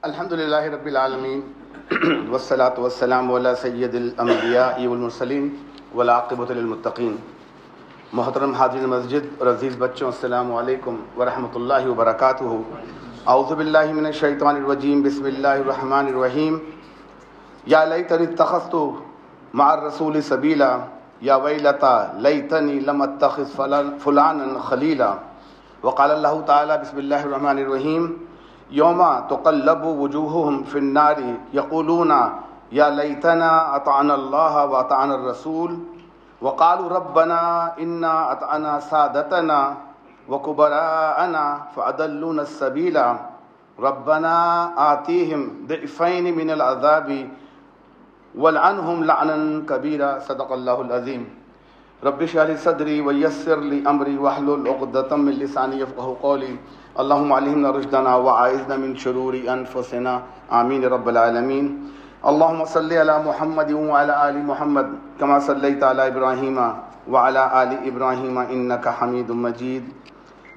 الحمدللہ رب العالمین والصلاة والسلام علی سید الانبیاء والمرسلین والعاقبۃ للمتقین۔ محترم حاضرین مسجد اور عزیز بچوں، السلام علیکم ورحمۃ اللہ وبرکاتہ۔ اعوذ باللہ من الشیطان الرجیم، بسم اللہ الرحمن الرحیم۔ یا لیتنی اتخذت مع الرسول سبیلا یا ویلتا لیتنی لم اتخذ فلانا خلیلا۔ وقال اللہ تعالی بسم اللہ الرحمن الرحیم، یوم تقلب وجوہہم فی النار یقولون یا لیتنا اطعنا اللہ واطعنا الرسول وقالوا ربنا انا اطعنا سادتنا وکبراءنا فاضلونا السبیل ربنا آتیہم ضعفین من العذاب والعنہم لعنا کبیرا۔ صدق اللہ العظیم۔ رب اشرح لی صدری ویسر لی امری واحلل عقدۃ من لسانی یفقہوا قولی۔ اللہم علمنا رشدنا وعائذنا من شرور انفسنا، آمین رب العالمین۔ اللہم صلی علی محمد وعلی آل محمد کما صلیت علی ابراہیم وعلی آل ابراہیم انک حمید مجید۔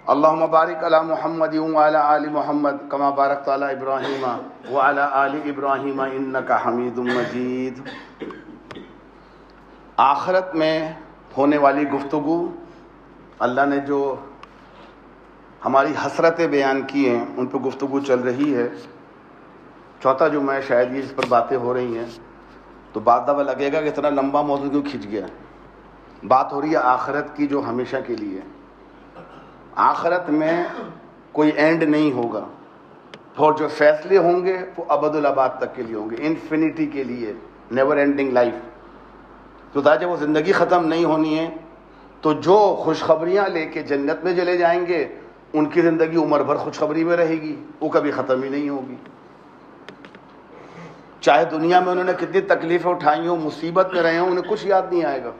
اللہم بارک علی محمد وعلی آل محمد کما بارکت علی ابراہیم وعلی آل ابراہیم انک حمید مجید۔ آخرت میں ہونے والی گفتگو، اللہ نے جو ہماری حسرتیں بیان کی ہیں ان پہ گفتگو چل رہی ہے۔ چوتھا جمعہ ہے شاید یہ، جس پر باتیں ہو رہی ہیں، تو بعد دفعہ لگے گا کہ اتنا لمبا موضوع کیوں کھنچ گیا۔ بات ہو رہی ہے آخرت کی جو ہمیشہ کے لیے۔ آخرت میں کوئی اینڈ نہیں ہوگا، اور جو فیصلے ہوں گے وہ ابدالآباد تک کے لیے ہوں گے، انفینٹی کے لیے، نیور اینڈنگ لائف۔ تو جب وہ زندگی ختم نہیں ہونی ہے تو جو خوشخبریاں لے کے جنت میں چلے جائیں گے ان کی زندگی عمر بھر خوشخبری میں رہے گی، وہ کبھی ختم ہی نہیں ہوگی۔ چاہے دنیا میں انہوں نے کتنی تکلیفیں اٹھائی ہوں، مصیبت میں رہے ہوں، انہیں کچھ یاد نہیں آئے گا۔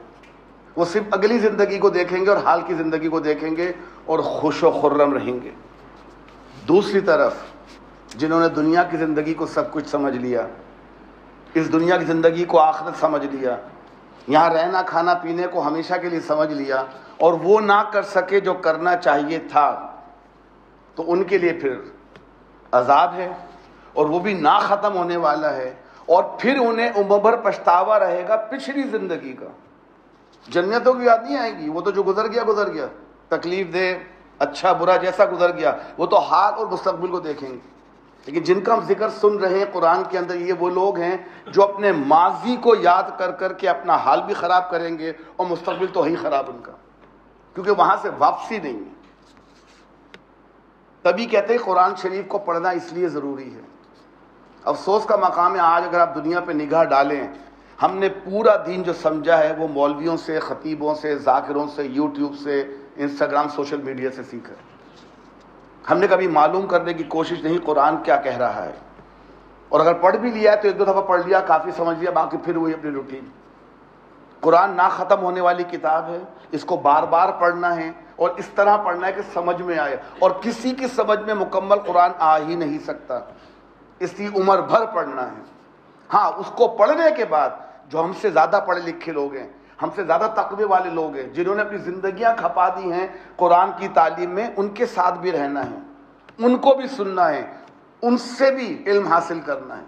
وہ صرف اگلی زندگی کو دیکھیں گے اور حال کی زندگی کو دیکھیں گے اور خوش و خرم رہیں گے۔ دوسری طرف جنہوں نے دنیا کی زندگی کو سب کچھ سمجھ لیا، اس دنیا کی زندگی کو آخرت سمجھ لیا، یہاں رہنا کھانا پینے کو ہمیشہ کے لیے سمجھ لیا، اور وہ نہ کر سکے جو کرنا چاہیے تھا، تو ان کے لیے پھر عذاب ہے، اور وہ بھی نہ ختم ہونے والا ہے، اور پھر انہیں عمر بھر پچھتاوا رہے گا پچھلی زندگی کا۔ جنتوں کی یاد نہیں آئے گی، وہ تو جو گزر گیا، تکلیف دے اچھا برا جیسا گزر گیا، وہ تو حال اور مستقبل کو دیکھیں گے۔ لیکن جن کا ہم ذکر سن رہے ہیں قرآن کے اندر، یہ وہ لوگ ہیں جو اپنے ماضی کو یاد کر کر کے اپنا حال بھی خراب کریں گے، اور مستقبل تو ہی خراب ان کا، کیونکہ وہاں سے واپسی نہیں ہے۔ تبھی کہتے ہیں قرآن شریف کو پڑھنا اس لیے ضروری ہے۔ افسوس کا مقام ہے آج اگر آپ دنیا پہ نگاہ ڈالیں، ہم نے پورا دین جو سمجھا ہے وہ مولویوں سے، خطیبوں سے، ذاکروں سے، یوٹیوب سے، انسٹاگرام، سوشل میڈیا سے سیکھا ہے۔ ہم نے کبھی معلوم کرنے کی کوشش نہیں قرآن کیا کہہ رہا ہے، اور اگر پڑھ بھی لیا ہے تو ایک دو دفعہ پڑھ لیا، کافی سمجھ لیا، باقی پھر وہی اپنی روٹین۔ قرآن نہ ختم ہونے والی کتاب ہے، اس کو بار بار پڑھنا ہے، اور اس طرح پڑھنا ہے کہ سمجھ میں آئے، اور کسی کی سمجھ میں مکمل قرآن آ ہی نہیں سکتا، اس لیے عمر بھر پڑھنا ہے۔ ہاں، اس کو پڑھنے کے بعد جو ہم سے زیادہ پڑھے لکھے لوگ ہیں، ہم سے زیادہ تقوی والے لوگ ہیں، جنہوں نے اپنی زندگیاں کھپا دی ہیں قرآن کی تعلیم میں، ان کے ساتھ بھی رہنا ہے، ان کو بھی سننا ہے، ان سے بھی علم حاصل کرنا ہے۔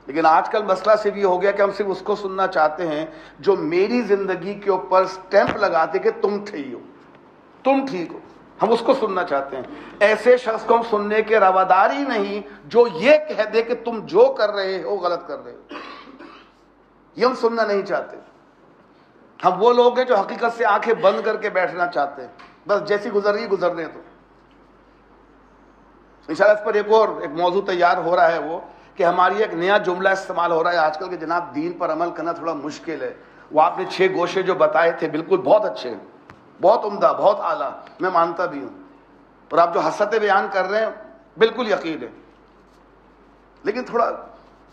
لیکن آج کل مسئلہ صرف یہ ہو گیا کہ ہم صرف اس کو سننا چاہتے ہیں جو میری زندگی کے اوپر سٹیمپ لگاتے کہ تم ٹھیک ہو، تم ٹھیک ہو، ہم اس کو سننا چاہتے ہیں۔ ایسے شخص کو ہم سننے کے روادار ہی نہیں جو یہ کہہ دے کہ تم جو کر رہے ہو غلط کر رہے ہو، یہ ہم سننا نہیں چاہتے۔ ہم وہ لوگ ہیں جو حقیقت سے آنکھیں بند کر کے بیٹھنا چاہتے ہیں، بس جیسی گزر رہی گزرنے تو۔ انشاءاللہ اس پر ایک موضوع تیار ہو رہا ہے، وہ کہ ہماری ایک نیا جملہ استعمال ہو رہا ہے آج کل کہ جناب دین پر عمل کرنا تھوڑا مشکل ہے۔ وہ آپ نے 6 گوشے جو بتائے تھے بالکل بہت اچھے ہیں، بہت عمدہ، بہت اعلیٰ، میں مانتا بھی ہوں، اور آپ جو حسرتیں بیان کر رہے ہیں بالکل یقین ہے، لیکن تھوڑا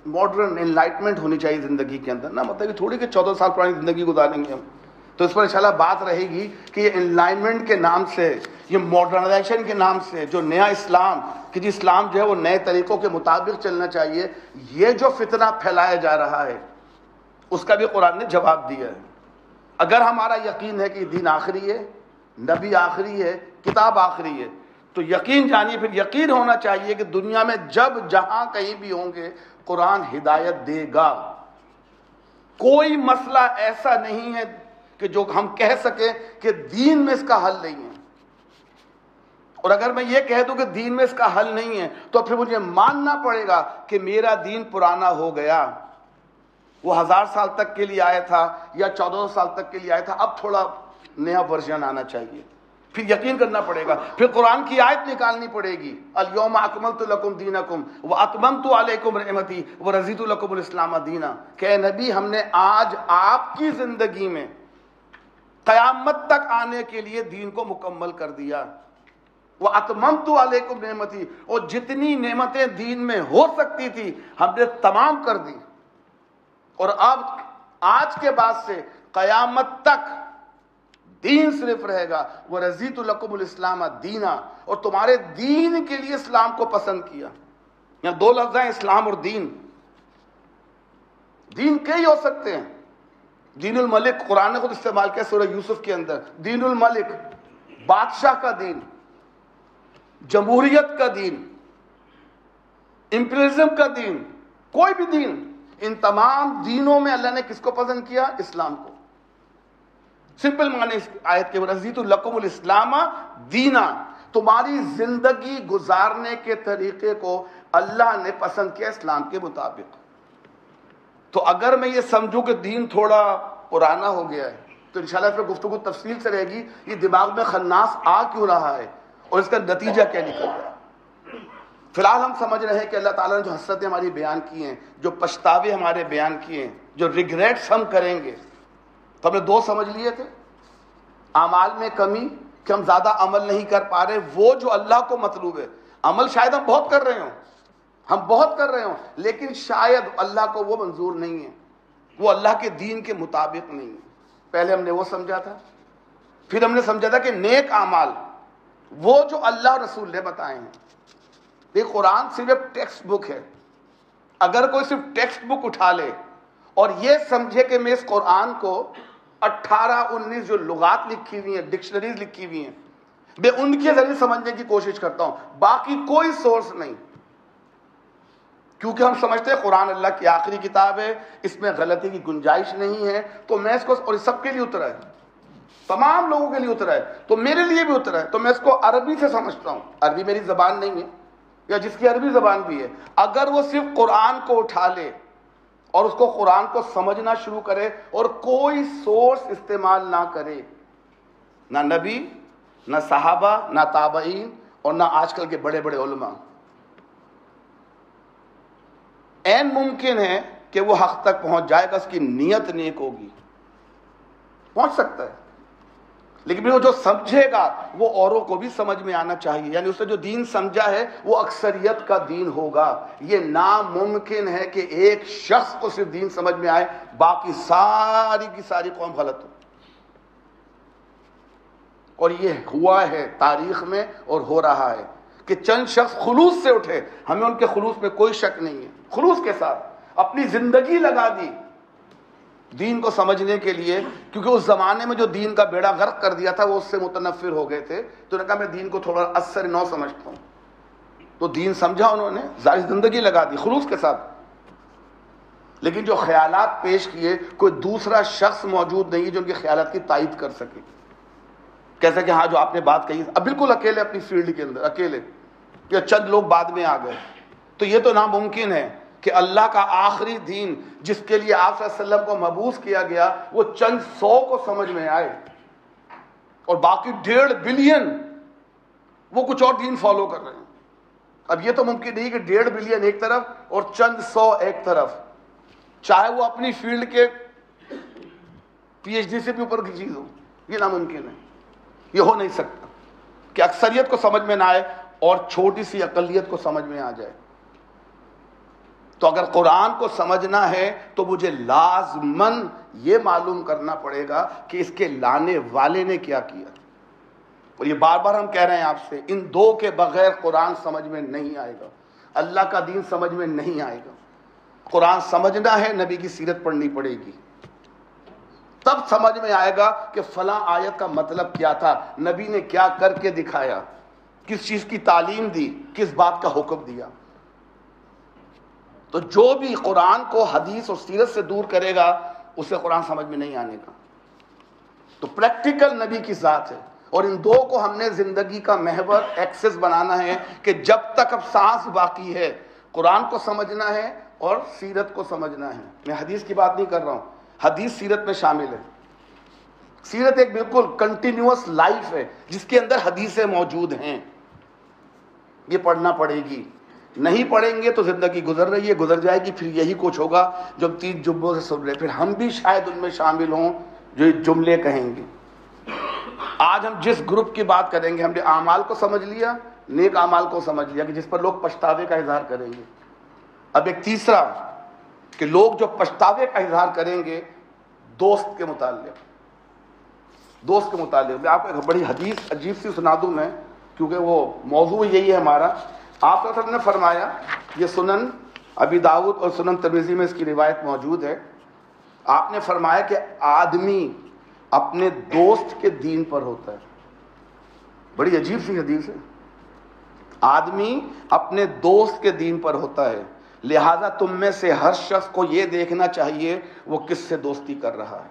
ماڈرن انلائٹمنٹ ہونی چاہیے زندگی کے اندر، نہ مطلب کہ تھوڑی کہ 14 سال پرانی زندگی گزاریں گے ہم۔ تو اس پر انشاءاللہ بات رہے گی کہ یہ انلائنمنٹ کے نام سے، یہ ماڈرنائزیشن کے نام سے جو نیا اسلام، کہ جی اسلام جو ہے وہ نئے طریقوں کے مطابق چلنا چاہیے، یہ جو فتنہ پھیلایا جا رہا ہے اس کا بھی قرآن نے جواب دیا ہے۔ اگر ہمارا یقین ہے کہ دین آخری ہے، نبی آخری ہے، کتاب آخری ہے، تو یقین جانیے، پھر یقین ہونا چاہیے کہ دنیا میں جب جہاں کہیں بھی ہوں گے قرآن ہدایت دے گا. کوئی مسئلہ ایسا نہیں ہے کہ جو ہم کہہ سکیں کہ دین میں اس کا حل نہیں ہے. اور اگر میں یہ کہہ دوں کہ دین میں اس کا حل نہیں ہے تو پھر مجھے ماننا پڑے گا کہ میرا دین پرانا ہو گیا. وہ 1000 سال تک کے لیے آیا تھا یا 1400 سال تک کے لیے آیا تھا، اب تھوڑا نیا ورژن آنا چاہیے. پھر یقین کرنا پڑے گا، پھر قرآن کی آیت نکالنی پڑے گی، الیوم اکملت لکم دینکم واتممت علیکم نعمتی ورضیت لکم الاسلام دینا. کہ اے نبی، ہم نے آج آپ کی زندگی میں قیامت تک آنے کے لیے دین کو مکمل کر دیا. واتممت علیکم نعمتی، اور جتنی نعمتیں دین میں ہو سکتی تھی ہم نے تمام کر دی. اور اب آج کے بعد سے قیامت تک دین صرف رہے گا. وَرَضِيتُ لَكُمُ الْإِسْلَامَ دِينًا، اور تمہارے دین کے لیے اسلام کو پسند کیا. یہاں دو لفظ ہیں، اسلام اور دین. دین کئی ہو سکتے ہیں. دین الملک قرآن نے خود استعمال کیا سورہ یوسف کے اندر. دین الملک، بادشاہ کا دین، جمہوریت کا دین، امپریلزم کا دین، کوئی بھی دین. ان تمام دینوں میں اللہ نے کس کو پسند کیا؟ اسلام کو. سمپل معنی اس آیت کے رضیت لکم الاسلام دینا، تمہاری زندگی گزارنے کے طریقے کو اللہ نے پسند کیا اسلام کے مطابق. تو اگر میں یہ سمجھوں کہ دین تھوڑا پرانا ہو گیا ہے تو انشاءاللہ اس پہ گفتگو تفصیل سے رہے گی. یہ دماغ میں خناس آ کیوں رہا ہے اور اس کا نتیجہ کیا نکل رہا ہے. فی الحال ہم سمجھ رہے ہیں کہ اللہ تعالیٰ نے جو حسرتیں ہماری بیان کی ہیں، جو پچھتاوے ہمارے بیان کیے ہیں، جو ریگریٹس ہم کریں گے، تو ہم نے دو سمجھ لیے تھے. اعمال میں کمی، کہ ہم زیادہ عمل نہیں کر پا رہے، وہ جو اللہ کو مطلوب ہے. عمل شاید ہم بہت کر رہے ہوں، لیکن شاید اللہ کو وہ منظور نہیں ہے، وہ اللہ کے دین کے مطابق نہیں ہے. پہلے ہم نے وہ سمجھا تھا. پھر ہم نے سمجھا تھا کہ نیک اعمال وہ جو اللہ اور رسول نے بتائے ہیں. یہ قرآن صرف ایک ٹیکسٹ بک ہے. اگر کوئی صرف ٹیکسٹ بک اٹھا لے اور یہ سمجھے کہ میں اس قرآن کو 18-19 جو لغات لکھی ہوئی ہیں، ڈکشنریز لکھی ہوئی ہیں، میں ان کے ذریعے سمجھنے کی کوشش کرتا ہوں، باقی کوئی سورس نہیں. کیونکہ ہم سمجھتے ہیں قرآن اللہ کی آخری کتاب ہے، اس میں غلطی کی گنجائش نہیں ہے. تو میں اس کو، اور سب کے لیے اترا ہے، تمام لوگوں کے لیے اترا ہے، تو میرے لیے بھی اترا ہے، تو میں اس کو عربی سے سمجھتا ہوں. عربی میری زبان نہیں ہے، یا جس کی عربی زبان بھی ہے، اگر وہ صرف قرآن کو اٹھا لے اور اس کو قرآن کو سمجھنا شروع کرے اور کوئی سورس استعمال نہ کرے، نہ نبی، نہ صحابہ، نہ تابعین، اور نہ آج کل کے بڑے بڑے علماء، عین ممکن ہے کہ وہ حق تک پہنچ جائے گا. اس کی نیت نیک ہوگی، پہنچ سکتا ہے. لیکن وہ جو سمجھے گا وہ اوروں کو بھی سمجھ میں آنا چاہیے. یعنی اس نے جو دین سمجھا ہے وہ اکثریت کا دین ہوگا. یہ ناممکن ہے کہ ایک شخص کو صرف دین سمجھ میں آئے، باقی ساری کی ساری قوم غلط ہو. اور یہ ہوا ہے تاریخ میں اور ہو رہا ہے کہ چند شخص خلوص سے اٹھے. ہمیں ان کے خلوص میں کوئی شک نہیں ہے. خلوص کے ساتھ اپنی زندگی لگا دی دین کو سمجھنے کے لیے، کیونکہ اس زمانے میں جو دین کا بیڑا غرق کر دیا تھا وہ اس سے متنفر ہو گئے تھے. تو انہوں نے کہا میں دین کو تھوڑا اثر نو سمجھتا ہوں. تو دین سمجھا انہوں نے، ظاہر زندگی لگا دی خلوص کے ساتھ. لیکن جو خیالات پیش کیے، کوئی دوسرا شخص موجود نہیں جو ان کے خیالات کی تائید کر سکے. کیسا کہ ہاں جو آپ نے بات کہی، اب بالکل اکیلے اپنی فیلڈ کے اندر اکیلے، یا چند لوگ بعد میں آ گئے. تو یہ تو ناممکن ہے کہ اللہ کا آخری دین جس کے لیے آپ صلی اللہ علیہ وسلم کو مبعوث کیا گیا وہ چند 100 کو سمجھ میں آئے اور باقی 1.5 بلین وہ کچھ اور دین فالو کر رہے ہیں. اب یہ تو ممکن نہیں کہ 1.5 بلین ایک طرف اور چند 100 ایک طرف، چاہے وہ اپنی فیلڈ کے PhD سے بھی اوپر کی چیز ہو. یہ ناممکن ہے، یہ ہو نہیں سکتا کہ اکثریت کو سمجھ میں نہ آئے اور چھوٹی سی اقلیت کو سمجھ میں آ جائے. تو اگر قرآن کو سمجھنا ہے تو مجھے لازماً یہ معلوم کرنا پڑے گا کہ اس کے لانے والے نے کیا کیا. اور یہ بار بار ہم کہہ رہے ہیں آپ سے، ان دو کے بغیر قرآن سمجھ میں نہیں آئے گا، اللہ کا دین سمجھ میں نہیں آئے گا. قرآن سمجھنا ہے، نبی کی سیرت پڑھنی پڑے گی، تب سمجھ میں آئے گا کہ فلاں آیت کا مطلب کیا تھا، نبی نے کیا کر کے دکھایا. کس چیز کی تعلیم دی، کس بات کا حکم دیا. تو جو بھی قرآن کو حدیث اور سیرت سے دور کرے گا اسے قرآن سمجھ میں نہیں آنے کا. تو پریکٹیکل نبی کی ذات ہے، اور ان دو کو ہم نے زندگی کا محور ایکسس بنانا ہے کہ جب تک اب سانس باقی ہے قرآن کو سمجھنا ہے اور سیرت کو سمجھنا ہے. میں حدیث کی بات نہیں کر رہا ہوں، حدیث سیرت میں شامل ہے. سیرت ایک بالکل کنٹینیوس لائف ہے جس کے اندر حدیثیں موجود ہیں. یہ پڑھنا پڑے گی، نہیں پڑھیں گے تو زندگی گزر رہی ہے، گزر جائے گی. پھر یہی کچھ ہوگا جو 3 جملوں سے سن رہے، پھر ہم بھی شاید ان میں شامل ہوں جو یہ جملے کہیں گے. آج ہم جس گروپ کی بات کریں گے، ہم نے اعمال کو سمجھ لیا، نیک اعمال کو سمجھ لیا کہ جس پر لوگ پچھتاوے کا اظہار کریں گے. اب ایک تیسرا کہ لوگ جو پچھتاوے کا اظہار کریں گے دوست کے متعلق. دوست کے متعلق میں آپ کو ایک بڑی حدیث عجیب سی سنا دوں میں، کیونکہ وہ موضوع یہی ہے ہمارا. آپ صلی اللہ علیہ وسلم نے فرمایا، یہ سنن ابی داؤد اور سنن ترمذی میں اس کی روایت موجود ہے. آپ نے فرمایا کہ آدمی اپنے دوست کے دین پر ہوتا ہے. بڑی عجیب سی حدیث ہے. آدمی اپنے دوست کے دین پر ہوتا ہے، لہذا تم میں سے ہر شخص کو یہ دیکھنا چاہیے وہ کس سے دوستی کر رہا ہے.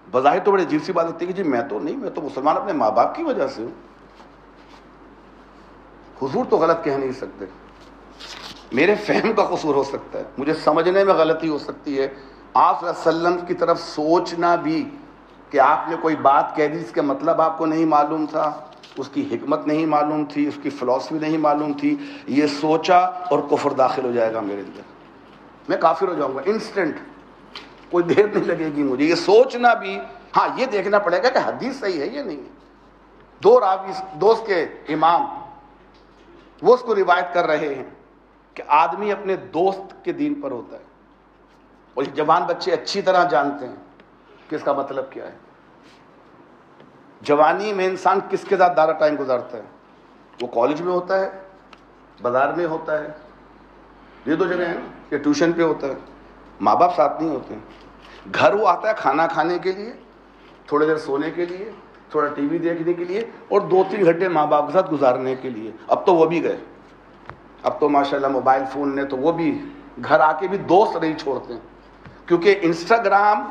بظاہر تو بڑی عجیب سی بات ہوتی ہے کہ جی میں تو نہیں، میں تو مسلمان اپنے ماں باپ کی وجہ سے ہوں. حضور تو غلط کہہ نہیں سکتے، میرے فہم کا قصور ہو سکتا ہے، مجھے سمجھنے میں غلطی ہو سکتی ہے. آپ صلی اللہ علیہ وسلم کی طرف سوچنا بھی کہ آپ نے کوئی بات کہہ دی جس کا مطلب آپ کو نہیں معلوم تھا، اس کی حکمت نہیں معلوم تھی، اس کی فلسفی نہیں معلوم تھی، یہ سوچا اور کفر داخل ہو جائے گا میرے اندر، میں کافر ہو جاؤں گا انسٹنٹ، کوئی دیر نہیں لگے گی مجھے. یہ سوچنا بھی، ہاں یہ دیکھنا پڑے گا کہ حدیث صحیح ہے یا نہیں ہے. 2 راوی دوست کے امام وہ اس کو روایت کر رہے ہیں کہ آدمی اپنے دوست کے دین پر ہوتا ہے. اور یہ جوان بچے اچھی طرح جانتے ہیں کہ اس کا مطلب کیا ہے. جوانی میں انسان کس کے ساتھ زیادہ ٹائم گزارتا ہے؟ وہ کالج میں ہوتا ہے، بازار میں ہوتا ہے، یہ 2 جگہ ہیں. یہ ٹیوشن پہ ہوتا ہے. ماں باپ ساتھ نہیں ہوتے ہیں. گھر وہ آتا ہے کھانا کھانے کے لیے، تھوڑی دیر سونے کے لیے، تھوڑا ٹی وی دیکھنے کے لیے، اور 2-3 گھنٹے ماں باپ کے ساتھ گزارنے کے لیے. اب تو وہ بھی گئے، اب تو ماشاءاللہ موبائل فون نے تو وہ بھی گھر آ کے بھی دوست نہیں چھوڑتے ہیں، کیونکہ انسٹاگرام،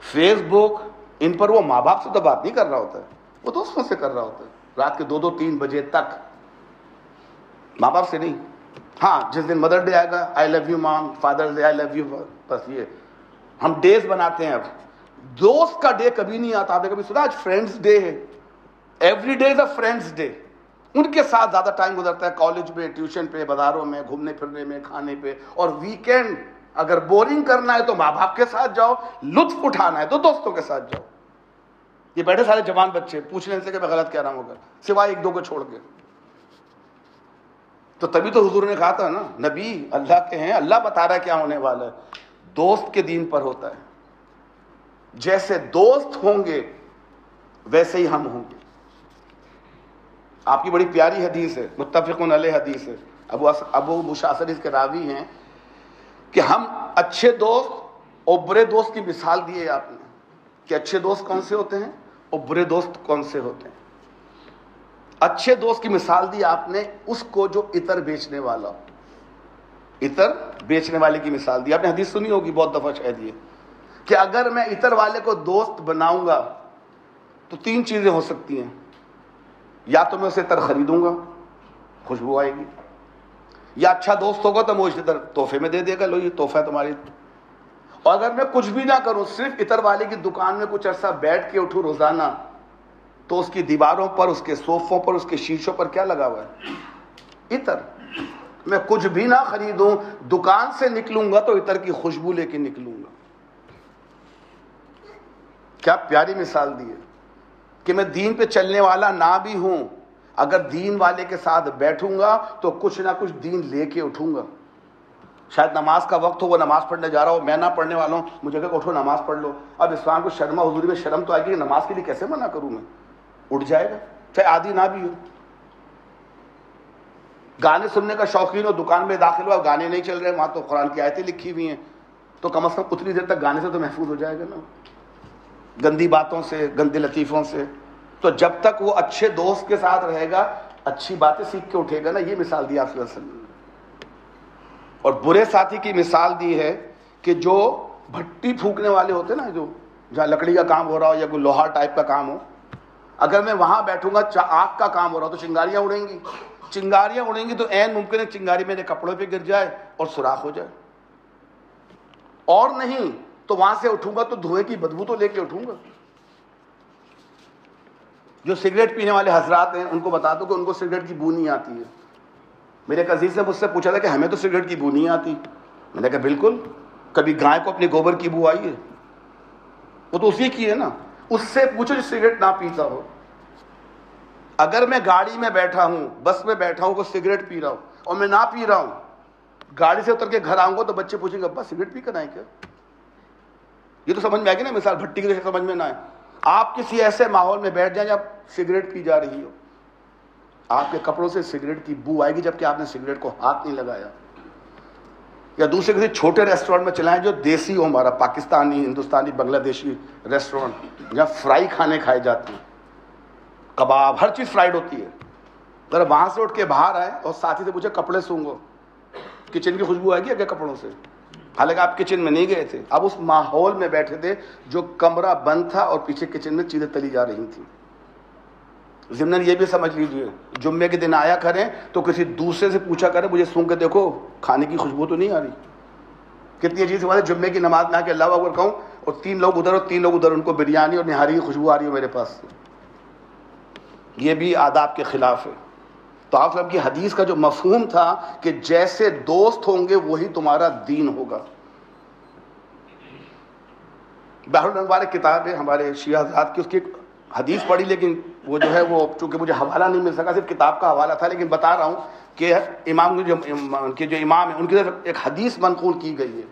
فیس بک، ان پر وہ ماں باپ سے تو بات نہیں کر رہا ہوتا ہے، وہ دوستوں سے کر رہا ہوتا ہے رات کے 2-3 بجے تک، ماں باپ سے نہیں. ہاں جس دن مدر ڈے آئے گا I love you mom, father day I love you, بس یہ ہم ڈیز بناتے ہیں. اب دوست کا ڈے کبھی نہیں آتا. آپ نے کبھی سنا آج فرینڈس ڈے ہے؟ Every day is a friends day. ان کے ساتھ زیادہ ٹائم گزرتا ہے، کالج میں، ٹیوشن پہ، بازاروں میں، گھومنے پھرنے میں، کھانے پہ. اور ویکینڈ اگر بورنگ کرنا ہے تو ماں باپ کے ساتھ جاؤ، لطف اٹھانا ہے تو دوستوں کے ساتھ جاؤ. یہ بیٹھے سارے جوان بچے پوچھ رہے سے کہ میں غلط کہہ رہا ہوں، سوائے 1-2 کو چھوڑ کے. تو تبھی تو حضور نے کہا تھا نا، نبی اللہ کے ہیں، اللہ بتا رہا ہے کیا ہونے والا ہے. دوست کے دین پر ہوتا ہے. جیسے دوست ہوں گے ویسے ہی ہم ہوں گے. آپ کی بڑی پیاری حدیث ہے، متفقون علیہ حدیث ہے، ابو مشاصر اس کے راوی ہیں کہ ہم اچھے دوست اور برے دوست کی مثال دی ہے آپ نے کہ اچھے دوست کون سے ہوتے ہیں اور برے دوست کون سے ہوتے ہیں. اچھے دوست کی مثال دی آپ نے اس کو جو عطر بیچنے والا ہو، عطر بیچنے والے کی مثال دی آپ نے. حدیث سنی ہوگی بہت دفعہ شاید یہ کہ اگر میں عطر والے کو دوست بناؤں گا تو 3 چیزیں ہو سکتی ہیں. یا تو میں اسے عطر خریدوں گا، خوشبو آئے گی، یا اچھا دوست ہوگا تو مجھے عطر تحفے میں دے دے گا، لو یہ تحفہ ہے تمہاری. اور اگر میں کچھ بھی نہ کروں، صرف عطر والے کی دکان میں کچھ عرصہ بیٹھ کے اٹھوں روزانہ، تو اس کی دیواروں پر، اس کے صوفوں پر، اس کے شیشوں پر کیا لگا ہوا ہے؟ عطر. میں کچھ بھی نہ خریدوں، دکان سے نکلوں گا تو عطر کی خوشبو لے کے نکلوں گا. کیا پیاری مثال دی ہے کہ میں دین پہ چلنے والا نہ بھی ہوں، اگر دین والے کے ساتھ بیٹھوں گا تو کچھ نہ کچھ دین لے کے اٹھوں گا. شاید نماز کا وقت ہو، وہ نماز پڑھنے جا رہا ہو، میں نہ پڑھنے والا ہوں، مجھے کہ اٹھو نماز پڑھ لو. اب اسلام کو شرما حضوری میں شرم تو آئے گی کہ نماز کے لیے کیسے منع کروں میں؟ اٹھ جائے گا چاہے عادی نہ بھی ہو. گانے سننے کا شوقین ہو، دکان میں داخل ہوا، گانے نہیں چل رہے، وہاں تو قرآن کی آیتیں لکھی ہوئی ہیں، تو کم از کم اتنی دیر تک گانے سے تو محفوظ ہو جائے گا نا، گندی باتوں سے، گندے لطیفوں سے. تو جب تک وہ اچھے دوست کے ساتھ رہے گا اچھی باتیں سیکھ کے اٹھے گا نا. یہ مثال دی آپ صلی اللہ علیہ وسلم نے. اور برے ساتھی کی مثال دی ہے کہ جو بھٹی پھونکنے والے ہوتے نا, جو جہاں لکڑی کا کام ہو رہا ہو یا کوئی لوہا ٹائپ کا کام ہو, اگر میں وہاں بیٹھوں گا آگ کا کام ہو رہا ہو تو چنگاریاں اڑیں گی. چنگاریاں اڑیں گی تو عین ممکن ہے چنگاری میرے کپڑوں پہ گر جائے اور سوراخ ہو جائے, اور نہیں تو وہاں سے اٹھوں گا تو دھوئیں کی بدبو تو لے کے اٹھوں گا. جو سگریٹ پینے والے حضرات ہیں ان کو بتا دو کہ ان کو سگریٹ کی بو نہیں آتی ہے. میرے ایک عزیز نے مجھ سے پوچھا تھا کہ ہمیں تو سگریٹ کی بو نہیں آتی. میں نے کہا بالکل, کبھی گائے کو اپنے گوبر کی بو آئی ہے؟ وہ تو اسی کی ہے نا. اس سے پوچھو جو سگریٹ نہ پیتا ہو. اگر میں گاڑی میں بیٹھا ہوں, بس میں بیٹھا ہوں, کوئی سگریٹ پی رہا ہوں اور میں نہ پی رہا ہوں, گاڑی سے اتر کے گھر آؤں گا تو بچے پوچھیں گے ابا سگریٹ پی کر آئے کیا؟ یہ تو سمجھ میں آئے گی نا مثال, بھٹی کی جیسے سمجھ میں نہ آئے. آپ کسی ایسے ماحول میں بیٹھ جائیں جب سگریٹ پی جا رہی ہو, آپ کے کپڑوں سے سگریٹ کی بو آئے گی جبکہ آپ نے سگریٹ کو ہاتھ نہیں لگایا. یا دوسرے کسی چھوٹے ریسٹورینٹ میں چلائیں جو دیسی ہو, ہمارا پاکستانی, ہندوستانی, بنگلہ دیشی ریسٹورینٹ جہاں فرائی کھانے کھائے جاتے ہیں, کباب, ہر چیز فرائیڈ ہوتی ہے. اگر وہاں سے اٹھ کے باہر آئے اور ساتھی سے پوچھے کپڑے سونگو, کچن کی خوشبو آئے گی کیا کپڑوں سے؟ حالانکہ آپ کچن میں نہیں گئے تھے, آپ اس ماحول میں بیٹھے تھے جو کمرہ بند تھا اور پیچھے کچن میں چیزیں تلی جا رہی تھیں. ضمن یہ بھی سمجھ لیجئے, جمعے کے دن آیا کریں تو کسی دوسرے سے پوچھا کریں مجھے سونگ کے دیکھو کھانے کی خوشبو تو نہیں آ رہی. کتنی عجیب سی بات ہے, جمعے کی نماز میں آ کے اللہ اکبر کہوں اور 3 لوگ ادھر اور 3 لوگ ادھر, ان کو بریانی اور نہاری کی خوشبو آ رہی ہے میرے پاس. یہ بھی آداب کے خلاف ہے. تو آپ صاحب کی حدیث کا جو مفہوم تھا کہ جیسے دوست ہوں گے وہی تمہارا دین ہوگا. بحر الانوار کتاب ہے ہمارے شیعہ حضرات کی, اس کی ایک حدیث پڑھی لیکن وہ جو ہے وہ چونکہ مجھے حوالہ نہیں مل سکا, صرف کتاب کا حوالہ تھا, لیکن بتا رہا ہوں کہ امام کے جو امام ہیں ان کی طرف ایک حدیث منقول کی گئی ہے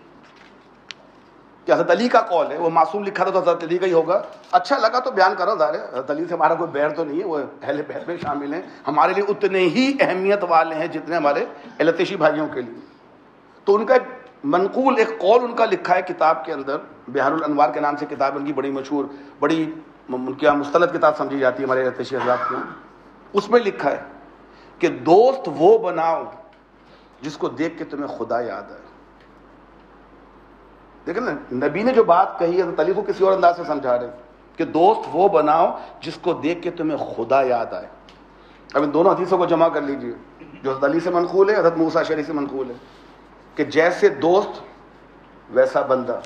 کہ حضرت علی کا قول ہے. وہ معصوم لکھا تھا تو حضرت علی کا ہی ہوگا. اچھا لگا تو بیان کرو, ظاہر ہے حضرت علی سے ہمارا کوئی بیر تو نہیں ہے, وہ اہل بیت میں شامل ہیں, ہمارے لیے اتنے ہی اہمیت والے ہیں جتنے ہمارے علتشی بھائیوں کے لیے. تو ان کا ایک منقول ایک قول ان کا لکھا ہے کتاب کے اندر, بحر الانوار کے نام سے کتاب ان کی بڑی مشہور, بڑی ان کی مستند کتاب سمجھی جاتی ہے ہمارے علتشی حضرات کی. اس میں لکھا ہے کہ دوست وہ بناؤ جس کو دیکھ کے تمہیں خدا یاد آئے. دیکھیں نا, نبی نے جو بات کہی ہے علی کو کسی اور انداز سے سمجھا رہے کہ دوست وہ بناؤ جس کو دیکھ کے تمہیں خدا یاد آئے. اب ان دونوں حدیثوں کو جمع کر لیجئے, جو حضرت علی سے منقول ہے, حضرت موسیٰ اشعری سے منقول ہے کہ جیسے دوست ویسا بندہ.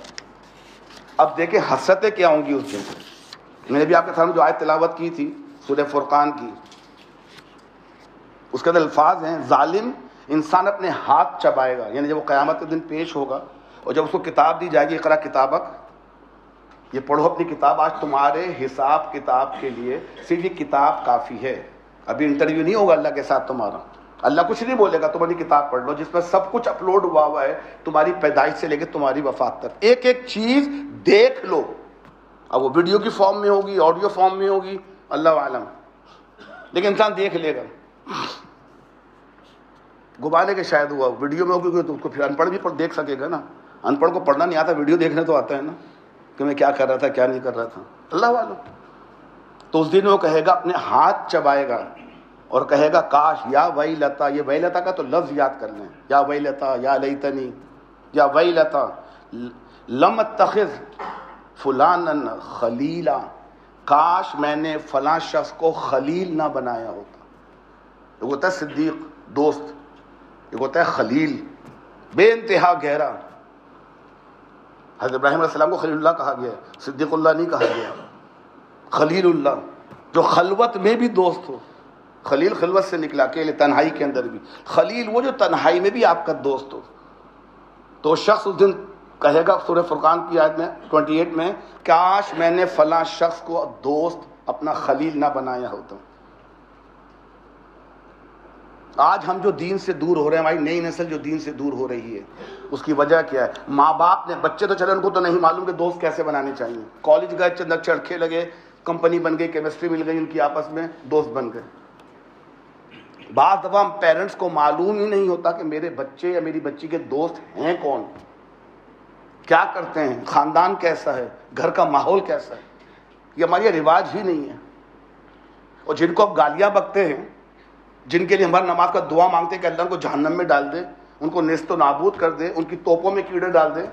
اب دیکھیں حسرتیں کیا ہوں گی اس دن. میں نے بھی آپ کے سامنے جو آیت تلاوت کی تھی سورہ فرقان کی, اس کے اندر الفاظ ہیں ظالم انسان اپنے ہاتھ چبائے گا, یعنی جب وہ قیامت کے دن پیش ہوگا اور جب اس کو کتاب دی جائے گی اقرا کتابک, یہ پڑھو اپنی کتاب, آج تمہارے حساب کتاب کے لیے صرف یہ کتاب کافی ہے. ابھی انٹرویو نہیں ہوگا اللہ کے ساتھ تمہارا, اللہ کچھ نہیں بولے گا, تمہاری کتاب پڑھ لو جس میں سب کچھ اپلوڈ ہوا ہے تمہاری پیدائش سے لے کے تمہاری وفات تک, ایک ایک چیز دیکھ لو. اب وہ ویڈیو کی فارم میں ہوگی, آڈیو فارم میں ہوگی, اللہ عالم, لیکن انسان دیکھ لے گا. گبانے کے شاید ہوا ویڈیو میں ہوگی تو اس کو پھر ان پڑھ بھی دیکھ سکے گا نا. ان پڑھ کو پڑھنا نہیں آتا, ویڈیو دیکھنے تو آتا ہے نا کہ میں کیا کر رہا تھا کیا نہیں کر رہا تھا, اللہ عالم. تو اس دن وہ کہے گا, اپنے ہاتھ چبائے گا اور کہے گا کاش, یا ویلتا, یہ ویلتا کا تو لفظ یاد کر لیں, یا ویلتا, یا لیتنی, یا ویلتا لم اتخذ فلانا خلیلا, کاش میں نے فلاں شخص کو خلیل نہ بنایا ہوتا. ایک ہوتا ہے صدیق دوست, ایک ہوتا ہے خلیل بے انتہا گہرا. حضرت ابراہیم علیہ السلام کو خلیل اللہ کہا گیا ہے, صدیق اللہ نہیں کہا گیا. خلیل اللہ جو خلوت میں بھی دوست ہو. خلیل خلوت سے نکلا, اکیلے تنہائی کے اندر بھی. خلیل وہ جو تنہائی میں بھی آپ کا دوست ہو. تو شخص اس دن کہے گا سورہ فرقان کی آیت میں 28 میں, کاش میں نے فلاں شخص کو دوست اپنا خلیل نہ بنایا ہوتا. آج ہم جو دین سے دور ہو رہے ہیں, ہماری نئی نسل جو دین سے دور ہو رہی ہے, اس کی وجہ کیا ہے؟ ماں باپ نے, بچے تو چلے ان کو تو نہیں معلوم کہ دوست کیسے بنانے چاہیے. کالج گئے, چند چرخے لگے, کمپنی بن گئی, کیمسٹری مل گئی ان کی آپس میں, دوست بن گئے. بعض دفعہ پیرنٹس کو معلوم ہی نہیں ہوتا کہ میرے بچے یا میری بچی کے دوست ہیں کون, کیا کرتے ہیں, خاندان کیسا ہے, گھر کا ماحول کیسا ہے. یہ ہمارے رواج ہی نہیں ہے. اور جن کو آپ گالیاں بکتے ہیں، جن کے لیے ہماری نماز کا دعا مانگتے ہیں کہ اللہ ان کو جہنم میں ڈال دے، ان کو نیست و نابود کر دے، ان کی توپوں میں کیڑے ڈال دے،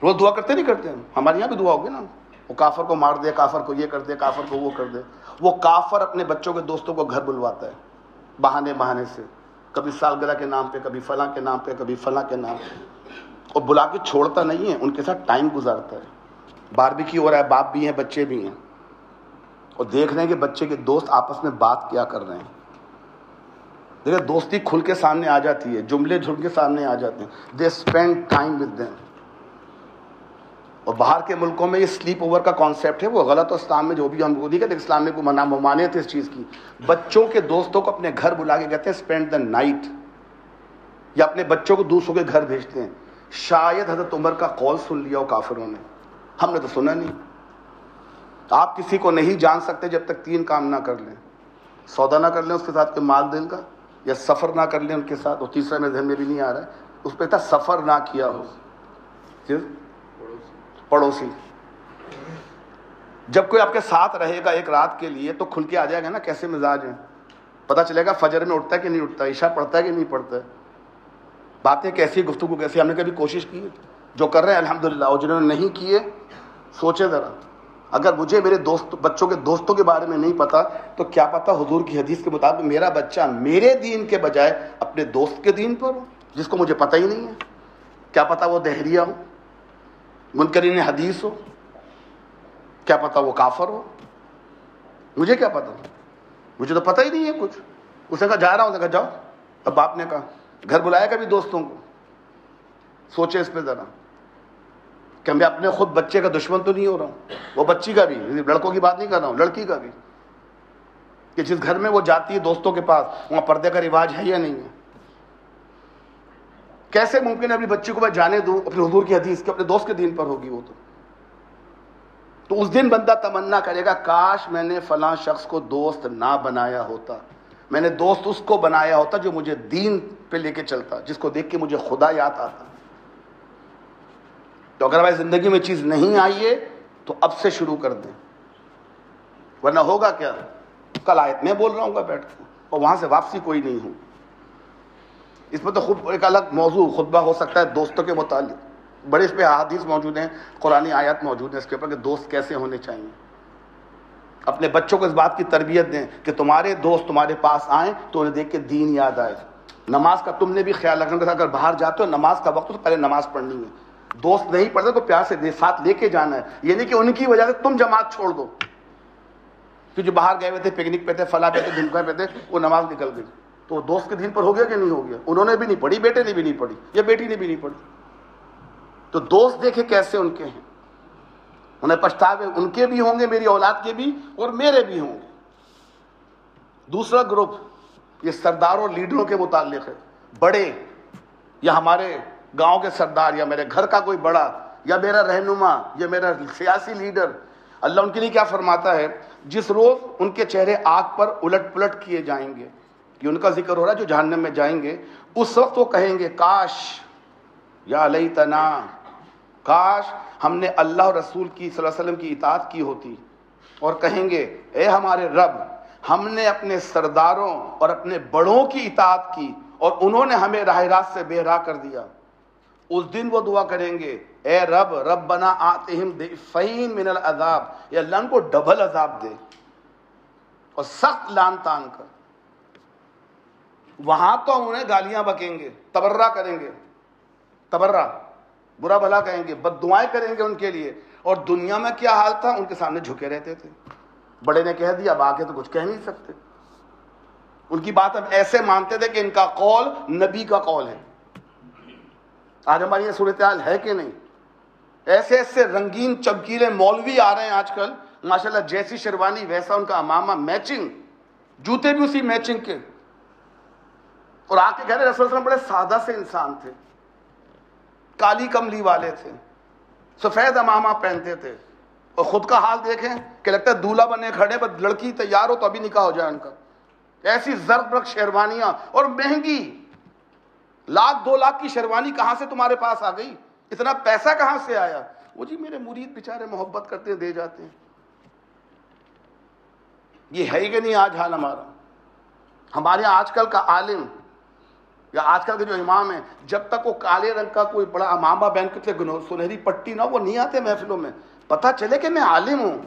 روز دعا کرتے نہیں کرتے ہم؟ ہمارے یہاں بھی دعا ہوگی نا، وہ کافر کو مار دے، کافر کو یہ کر دے، کافر کو وہ کر دے۔ وہ کافر اپنے بچوں کے دوستوں کو گھر بلواتا ہے بہانے سے، کبھی سالگرہ کے نام پہ، کبھی فلاں کے نام پہ، کبھی فلاں کے نام پہ، اور بلا کے چھوڑتا نہیں ہے، ان کے ساتھ ٹائم گزارتا ہے۔ باربیکیو ہو رہا ہے، باپ بھی ہیں بچے بھی ہیں، اور دیکھ رہے ہیں کہ بچے کے دوست آپس میں بات کیا کر رہے ہیں۔ دیکھیں دوستی کھل کے سامنے آ جاتی ہے، جملے جھڑ کے سامنے آ جاتے ہیں۔ They spend time with them. اور باہر کے ملکوں میں یہ سلیپ اوور کا کانسیپٹ ہے، وہ غلط، اور اسلام میں جو بھی ہم کو نہیں کہتے، اسلام میں کوئی ممانعت ہے اس چیز کی۔ بچوں کے دوستوں کو اپنے گھر بلا کے کہتے ہیں اسپینڈ دا نائٹ، یا اپنے بچوں کو دوسروں کے گھر بھیجتے ہیں۔ شاید حضرت عمر کا قول سن لیا ہو کافروں نے، ہم نے تو سنا نہیں۔ آپ کسی کو نہیں جان سکتے جب تک 3 کام نہ کر لیں، سودا نہ کر لیں اس کے ساتھ کے مال دل کا، یا سفر نہ کر لیں ان کے ساتھ، اور تیسرا میرے ذہن میں بھی نہیں آ رہا ہے، اس پہ تھا سفر نہ کیا ہو، پڑوسی۔ جب کوئی آپ کے ساتھ رہے گا ایک رات کے لیے تو کھل کے آ جائے گا نا کیسے مزاج ہیں، پتہ چلے گا فجر میں اٹھتا ہے کہ نہیں اٹھتا، عشاء پڑھتا ہے کہ نہیں پڑھتا ہے، باتیں کیسی، گفتگو کیسی۔ ہم نے کبھی کوشش کی ہے؟ جو کر رہے ہیں الحمدللہ، اور جنہوں نے نہیں کیے سوچے ذرا، اگر مجھے میرے دوست بچوں کے دوستوں کے بارے میں نہیں پتا تو کیا پتا حضور کی حدیث کے مطابق میرا بچہ میرے دین کے بجائے اپنے دوست کے دین پر ہو، جس کو مجھے پتہ ہی نہیں ہے۔ کیا پتا وہ دہریہ ہو، منکرین حدیث ہو، کیا پتا وہ کافر ہو، مجھے کیا پتا، مجھے تو پتہ ہی نہیں ہے کچھ۔ اس نے کہا جا رہا ہوں، نے کہا جاؤ۔ اب باپ نے کہا گھر بلایا کبھی دوستوں کو؟ سوچے اس پہ ذرا کہ میں اپنے خود بچے کا دشمن تو نہیں ہو رہا ہوں، وہ بچی کا بھی، لڑکوں کی بات نہیں کر رہا ہوں، لڑکی کا بھی، کہ جس گھر میں وہ جاتی ہے دوستوں کے پاس وہاں پردے کا رواج ہے یا نہیں ہے۔ کیسے ممکن ہے اپنی بچی کو میں جانے دوں اپنے حضور کی حدیث کے، اپنے دوست کے دین پر ہوگی وہ تو اس دن بندہ تمنا کرے گا کاش میں نے فلاں شخص کو دوست نہ بنایا ہوتا، میں نے دوست اس کو بنایا ہوتا جو مجھے دین پہ لے کے چلتا، جس کو دیکھ کے مجھے خدا یاد آتا۔ تو اگر ہماری زندگی میں چیز نہیں آئی ہے تو اب سے شروع کر دیں، ورنہ ہوگا کیا؟ کل آیت میں بول رہا ہوں گا بیٹھ کے، اور وہاں سے واپسی کوئی نہیں ہوں۔ اس میں تو خود ایک الگ موضوع خطبہ ہو سکتا ہے دوستوں کے متعلق، بڑے اس پہ احادیث موجود ہیں، قرآنی آیات موجود ہیں اس کے اوپر کہ دوست کیسے ہونے چاہیے۔ اپنے بچوں کو اس بات کی تربیت دیں کہ تمہارے دوست تمہارے پاس آئیں تو انہیں دیکھ کے دین یاد آئے۔ نماز کا تم نے بھی خیال رکھنا کہ اگر باہر جاتے ہو نماز کا وقت تو پہلے نماز پڑھنی ہے، دوست نہیں پڑھتے تو پیار سے ساتھ لے کے جانا ہے، یہ نہیں کہ ان کی وجہ سے تم جماعت چھوڑ دو، کہ جو باہر گئے ہوئے تھے پکنک پہ تھے فلاں پہ تھے دھمکا پہ تھے وہ نماز نکل گئی، تو وہ دوست کے دین پر ہو گیا کہ نہیں ہو گیا؟ انہوں نے بھی نہیں پڑھی، بیٹے نے بھی نہیں پڑھی، یا بیٹی نے بھی نہیں پڑھی۔ تو دوست دیکھے کیسے ان کے ہیں، انہیں پچھتاوے ان کے بھی ہوں گے، میری اولاد کے بھی اور میرے بھی ہوں گے۔ دوسرا گروپ یہ سرداروں لیڈروں کے متعلق ہے، بڑے یا ہمارے گاؤں کے سردار یا میرے گھر کا کوئی بڑا یا میرا رہنما یا میرا سیاسی لیڈر، اللہ ان کے لیے کیا فرماتا ہے؟ جس روز ان کے چہرے آگ پر الٹ پلٹ کیے جائیں گے، یہ ان کا ذکر ہو رہا ہے جو جہنم میں جائیں گے، اس وقت وہ کہیں گے کاش یا لیتنا، کاش ہم نے اللہ اور رسول کی صلی اللہ علیہ وسلم کی اطاعت کی ہوتی، اور کہیں گے اے ہمارے رب ہم نے اپنے سرداروں اور اپنے بڑوں کی اطاعت کی اور انہوں نے ہمیں راہ راست سے بے راہ کر دیا۔ اس دن وہ دعا کریں گے اے رب ربنا آتہم ضعفین من العذاب، یا اللہ ان کو ڈبل عذاب دے اور سخت لان تان کر۔ وہاں تو انہیں گالیاں بکیں گے، تبرہ کریں گے، تبرہ برا بھلا کہیں گے، بد دعائیں کریں گے ان کے لیے، اور دنیا میں کیا حال تھا ان کے سامنے جھکے رہتے تھے، بڑے نے کہہ دیا اب آگے تو کچھ کہہ نہیں سکتے، ان کی بات اب ایسے مانتے تھے کہ ان کا قول نبی کا قول ہے۔ آج ہماری یہ صورتحال ہے کہ نہیں؟ ایسے ایسے رنگین چمکیلے مولوی آ رہے ہیں آج کل، ماشاءاللہ جیسی شیروانی ویسا ان کا امامہ، میچنگ، جوتے بھی اسی میچنگ کے، اور آ کے کہہ رہے رسول صلی اللہ علیہ وسلم بڑے سادہ سے انسان تھے، کالی کملی والے تھے، سفید امامہ پہنتے تھے، اور خود کا حال دیکھیں کہ لگتا ہے دولہا بنے کھڑے، بس لڑکی تیار ہو تو ابھی نکاح ہو جائے ان کا، ایسی زرد برق شیروانیاں اور مہنگی، 1,00,000 2,00,000 کی شیروانی کہاں سے تمہارے پاس آ گئی؟ اتنا پیسہ کہاں سے آیا؟ وہ جی میرے مرید بیچارے محبت کرتے ہیں دے جاتے ہیں۔ یہ ہے کہ نہیں آج حال ہمارا؟ ہمارے آج کل کا عالم یا آج کل کے جو امام ہیں، جب تک وہ کالے رنگ کا کوئی بڑا امامہ پہن کے سنہری پٹی نہ، وہ نہیں آتے محفلوں میں، پتہ چلے کہ میں عالم ہوں۔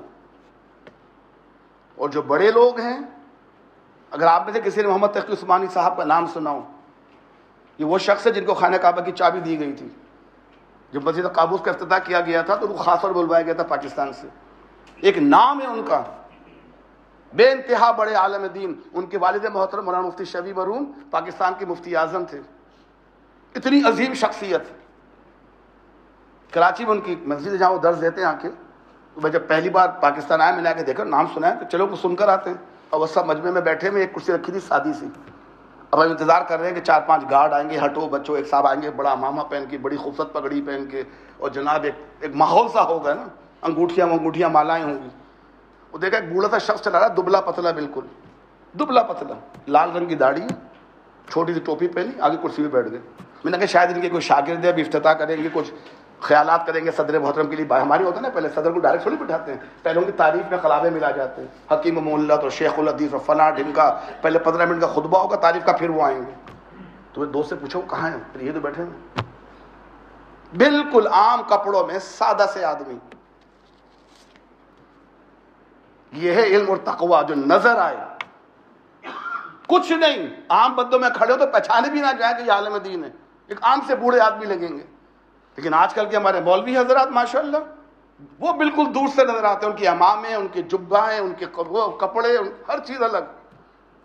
اور جو بڑے لوگ ہیں، اگر آپ میں سے کسی نے محمد تقی عثمانی صاحب کا نام سنا ہو، یہ وہ شخص ہے جن کو خانہ کعبہ کی چابی دی گئی تھی۔ جب مسجد قابوس کا افتتاح کیا گیا تھا تو ان کو خاص طور بلوایا گیا تھا پاکستان سے۔ ایک نام ہے ان کا، بے انتہا بڑے عالم دین۔ ان کے والد محترم مولانا مفتی شفیع مرحوم پاکستان کے مفتی اعظم تھے، اتنی عظیم شخصیت۔ کراچی میں ان کی مسجد جہاں وہ درس دیتے ہیں آ کے، تو میں جب پہلی بار پاکستان آیا، میں نے آ کے دیکھا، نام سنا ہے کہ چلو کو سن کر آتے ہیں۔ اور وہ سب مجمع میں بیٹھے میں، ایک کرسی رکھی تھی سادی سی، اب ہم انتظار کر رہے ہیں کہ 4-5 گارڈ آئیں گے، ہٹو بچوں، ایک صاحب آئیں گے بڑا امامہ پہن کے، بڑی خوبصورت پگڑی پہن کے، اور جناب ایک ماحول سا ہوگا نا، انگوٹھیاں مالائیں ہوں گی۔ وہ دیکھا ایک بوڑھا سا شخص چلا رہا، دبلا پتلا، بالکل دبلا پتلا، لال رنگ کی داڑھی، چھوٹی سی ٹوپی پہنی، آگے کرسی پہ بیٹھ گئے۔ میں نے کہا شاید ان کے کوئی شاگرد ہے، ابھی افتتاح کریں گے، کچھ خیالات کریں گے صدر محترم کے لیے۔ ہماری ہوتا ہے نا، پہلے صدر کو ڈائریکٹ تھوڑی بٹھاتے ہیں، پہلے ان کی تعریف میں قلابے ملا جاتے ہیں، حکیم مولت اور شیخ الحدیث اور فلاں ڈھمکا، پہلے 15 منٹ کا خطبہ ہوگا تعریف کا، پھر وہ آئیں گے۔ تو میں دوست سے پوچھا وہ کہاں ہیں؟ یہ تو بیٹھے ہیں، بالکل عام کپڑوں میں، سادہ سے آدمی۔ یہ ہے علم اور تقویٰ جو نظر آئے، کچھ نہیں، عام بندوں میں کھڑے ہو تو پہچانے بھی نہ جائیں کہ یہ عالم دین ہے، ایک عام سے بوڑھے آدمی لگیں گے۔ لیکن آج کل کے ہمارے مولوی حضرات ماشاءاللہ وہ بالکل دور سے نظر آتے ہیں، ان کے امامے، ان کے جبہیں، ان کے کپڑے، ہر چیز الگ،